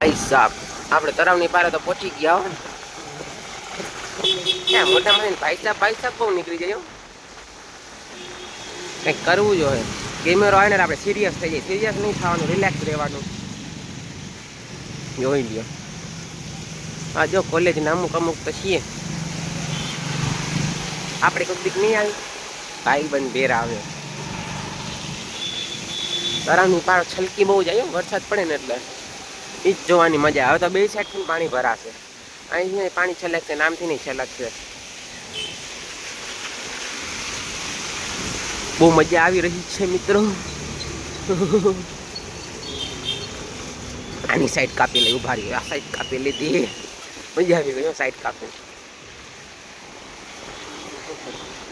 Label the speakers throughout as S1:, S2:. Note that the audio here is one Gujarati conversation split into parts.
S1: ભાઈ સાહેબ આપણે તળાવની પારે તો પહોંચી ગયા હો. ક્યાં મોટા મને ભાઈ સાહેબ બહુ નીકળી જાય. કંઈક કરવું જોઈએ. કેમેરો આવે ને આપણે સિરિયસ થઈ જાય. સિરિયસ નહીં થવાનું, રિલેક્સ રહેવાનું. જોઈ લ્યો. હા જો કોલેજના અમુક તો છીએ. આપણે કોઈક દીક નહીં આવી. ભાઈ બંધ બેર આવે. તળાવની પાર છલકી બહુ જાય વરસાદ પડે ને એટલે. ઈ જ જોવાની મજા આવે. તો બે સાઈડથી પાણી ભરાશે. અહીં પાણી છલકશે, નામથી નહીં છલકશે. બહુ મજા આવી રહી છે મિત્રો. આની સાઈડ કાપી લઈ, ઉભા રહી. આ સાઈડ કાપી લીધી. મજા આવી ગઈ સાઈડ કાપી.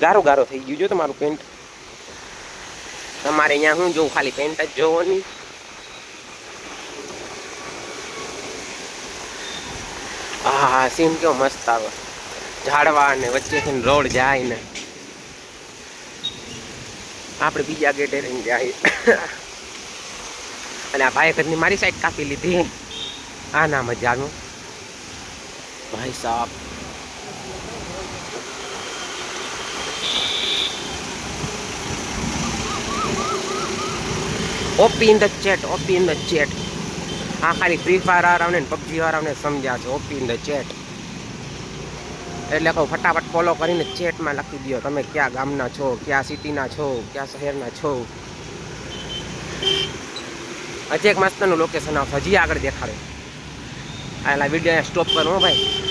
S1: ગારો ગારો થઈ ગયું જો તમારું પેન્ટ. તમારે અહીંયા હું જોઉં, ખાલી પેન્ટ જ જોવો નહીં. હા સીન કેવો મસ્ત આવે. ઝાડવા ને વચ્ચેથી રોડ જાય ને આપણે બીજા ગેટે રહીને જાય. અને આ ભાઈ ઘરની મારી સાઈડ કાપી લીધી. આ ના મજાનું ભાઈ સાહેબ. OP in the chat, OP in the chat. હા ખાલી ફ્રી ફાયર વાળાને પબજી વાળાને સમજ્યા છે. ઓપી ઇન ધ ચેટ એટલે કહું ફટાફટ ફોલો કરીને ચેટમાં લખી દો તમે ક્યાં ગામના છો, ક્યાં સિટીના છો, ક્યાં શહેરના છો. હજી એક મસ્તનું લોકેશન આવશે, હજી આગળ દેખાડે. આ વિડીયો સ્ટોપ કરો ભાઈ.